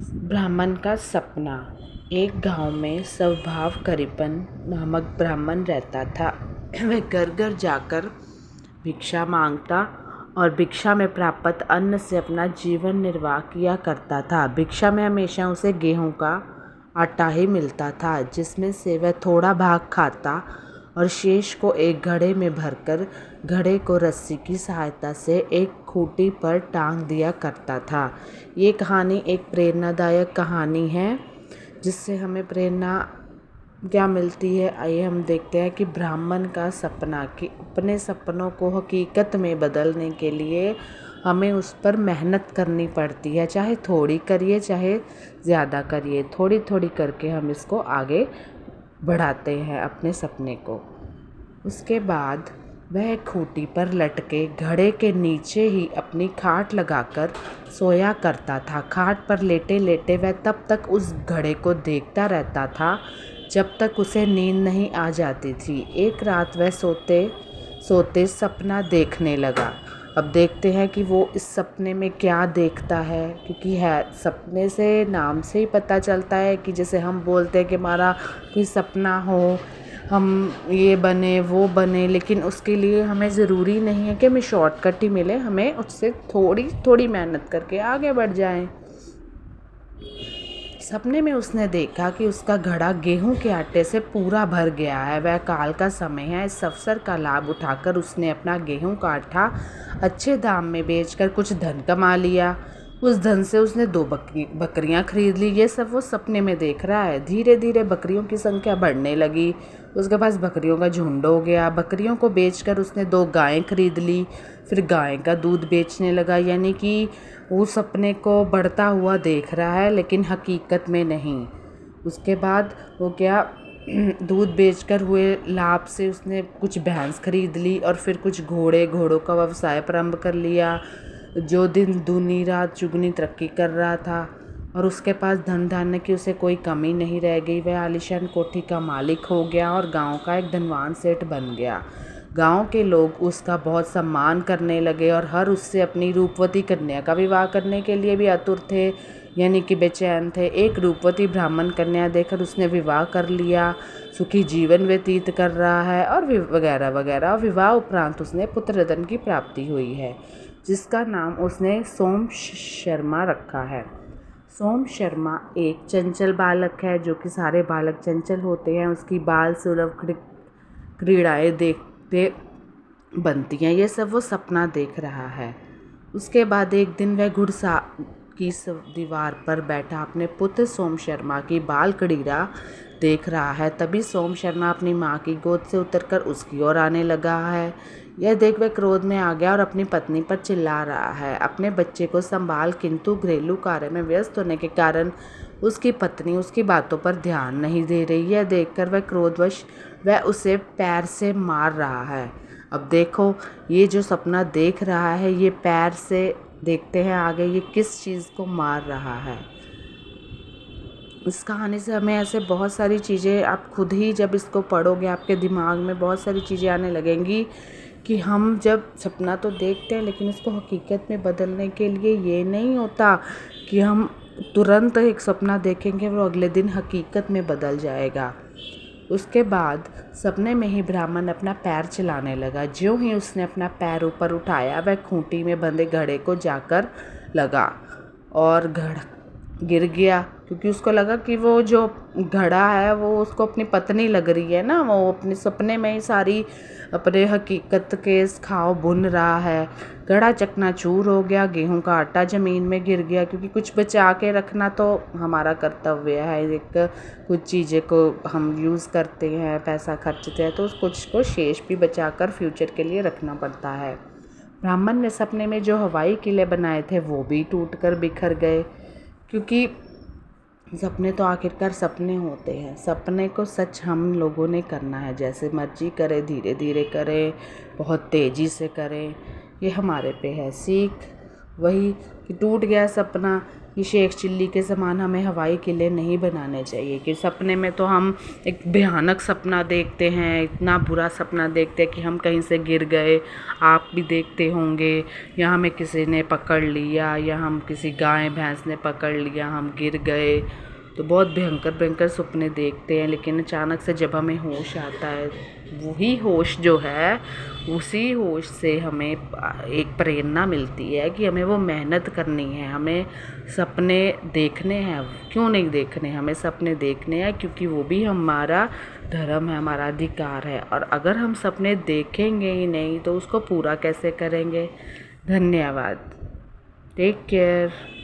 ब्राह्मण का सपना। एक गांव में स्वभाव करीबन नामक ब्राह्मण रहता था। वह घर घर जाकर भिक्षा मांगता और भिक्षा में प्राप्त अन्न से अपना जीवन निर्वाह किया करता था। भिक्षा में हमेशा उसे गेहूं का आटा ही मिलता था, जिसमें से वह थोड़ा भाग खाता और शेष को एक घड़े में भरकर घड़े को रस्सी की सहायता से एक खूंटी पर टांग दिया करता था। ये कहानी एक प्रेरणादायक कहानी है, जिससे हमें प्रेरणा क्या मिलती है। आइए हम देखते हैं कि ब्राह्मण का सपना, कि अपने सपनों को हकीकत में बदलने के लिए हमें उस पर मेहनत करनी पड़ती है। चाहे थोड़ी करिए, चाहे ज़्यादा करिए, थोड़ी थोड़ी करके हम इसको आगे बढ़ाते हैं अपने सपने को। उसके बाद वह खूंटी पर लटके घड़े के नीचे ही अपनी खाट लगाकर सोया करता था। खाट पर लेटे लेटे वह तब तक उस घड़े को देखता रहता था जब तक उसे नींद नहीं आ जाती थी। एक रात वह सोते सोते सपना देखने लगा। अब देखते हैं कि वो इस सपने में क्या देखता है, क्योंकि है सपने से नाम से ही पता चलता है कि जैसे हम बोलते हैं कि हमारा कोई सपना हो, हम ये बने वो बने, लेकिन उसके लिए हमें ज़रूरी नहीं है कि हमें शॉर्टकट ही मिले, हमें उससे थोड़ी थोड़ी मेहनत करके आगे बढ़ जाएं। सपने में उसने देखा कि उसका घड़ा गेहूं के आटे से पूरा भर गया है। वह काल का समय है। इस अवसर का लाभ उठाकर उसने अपना गेहूं का आटा अच्छे दाम में बेचकर कुछ धन कमा लिया। उस धन से उसने 2 बकरियां खरीद ली। ये सब वो सपने में देख रहा है। धीरे धीरे बकरियों की संख्या बढ़ने लगी। उसके पास बकरियों का झुंड हो गया। बकरियों को बेचकर उसने 2 गायें खरीद ली। फिर गाय का दूध बेचने लगा। यानी कि वो सपने को बढ़ता हुआ देख रहा है, लेकिन हकीकत में नहीं। उसके बाद वो क्या, दूध बेचकर हुए लाभ से उसने कुछ भैंस खरीद ली और फिर कुछ घोड़ों का व्यवसाय प्रारंभ कर लिया, जो दिन दूनी रात चुगनी तरक्की कर रहा था। और उसके पास धन धान्य की उसे कोई कमी नहीं रह गई। वह आलीशान कोठी का मालिक हो गया और गांव का एक धनवान सेठ बन गया। गांव के लोग उसका बहुत सम्मान करने लगे और हर उससे अपनी रूपवती कन्या का विवाह करने के लिए भी आतुर थे, यानी कि बेचैन थे। एक रूपवती ब्राह्मण कन्या देखकर उसने विवाह कर लिया। सुखी जीवन व्यतीत कर रहा है और वगैरह वगैरह। विवाह उपरांत उसने पुत्ररत्न की प्राप्ति हुई है, जिसका नाम उसने सोम शर्मा रखा है। सोम शर्मा एक चंचल बालक है, जो कि सारे बालक चंचल होते हैं। उसकी बाल सुलभ क्रीड़ाएँ देखते बनती हैं। ये सब वो सपना देख रहा है। उसके बाद एक दिन वह घुड़सा की दीवार पर बैठा अपने पुत्र सोम शर्मा की बाल क्रीड़ा देख रहा है। तभी सोम शर्मा अपनी माँ की गोद से उतरकर उसकी ओर आने लगा है। यह देख वह क्रोध में आ गया और अपनी पत्नी पर चिल्ला रहा है। अपने बच्चे को संभाल, किंतु घरेलू कार्य में व्यस्त होने के कारण उसकी पत्नी उसकी बातों पर ध्यान नहीं दे रही। यह देखकर वह क्रोधवश वह उसे पैर से मार रहा है। अब देखो, ये जो सपना देख रहा है, ये पैर से देखते हैं आगे ये किस चीज़ को मार रहा है। इस कहानी से हमें ऐसे बहुत सारी चीज़ें, आप खुद ही जब इसको पढ़ोगे आपके दिमाग में बहुत सारी चीज़ें आने लगेंगी कि हम जब सपना तो देखते हैं, लेकिन इसको हकीकत में बदलने के लिए ये नहीं होता कि हम तुरंत एक सपना देखेंगे वो अगले दिन हकीकत में बदल जाएगा। उसके बाद सपने में ही ब्राह्मण अपना पैर चलाने लगा। ज्यों ही उसने अपना पैर ऊपर उठाया, वह खूंटी में बंधे घड़े को जाकर लगा और घड़ा गिर गया, क्योंकि उसको लगा कि वो जो घड़ा है वो उसको अपनी पत्नी लग रही है ना। वो अपने सपने में ही सारी अपने हकीकत के खाव बुन रहा है। घड़ा चकनाचूर हो गया। गेहूं का आटा ज़मीन में गिर गया, क्योंकि कुछ बचा के रखना तो हमारा कर्तव्य है। एक कुछ चीज़ें को हम यूज़ करते हैं, पैसा खर्चते हैं, तो उस कुछ को शेष भी बचा कर फ्यूचर के लिए रखना पड़ता है। ब्राह्मण ने सपने में जो हवाई किले बनाए थे वो भी टूट कर बिखर गए, क्योंकि सपने तो आखिरकार सपने होते हैं। सपने को सच हम लोगों ने करना है। जैसे मर्जी करें, धीरे धीरे करें, बहुत तेज़ी से करें, ये हमारे पे है। सीख वही कि टूट गया सपना, ये शेख चिल्ली के समान हमें हवाई किले नहीं बनाने चाहिए कि सपने में तो हम एक भयानक सपना देखते हैं, इतना बुरा सपना देखते हैं कि हम कहीं से गिर गए। आप भी देखते होंगे, या हमें किसी ने पकड़ लिया, या हम किसी गाय भैंस ने पकड़ लिया, हम गिर गए, तो बहुत भयंकर भयंकर सपने देखते हैं। लेकिन अचानक से जब हमें होश आता है, वही होश जो है, उसी होश से हमें एक प्रेरणा मिलती है कि हमें वो मेहनत करनी है, हमें सपने देखने हैं। क्यों नहीं देखने, हमें सपने देखने हैं, क्योंकि वो भी हमारा धर्म है, हमारा अधिकार है। और अगर हम सपने देखेंगे ही नहीं तो उसको पूरा कैसे करेंगे। धन्यवाद। Take care.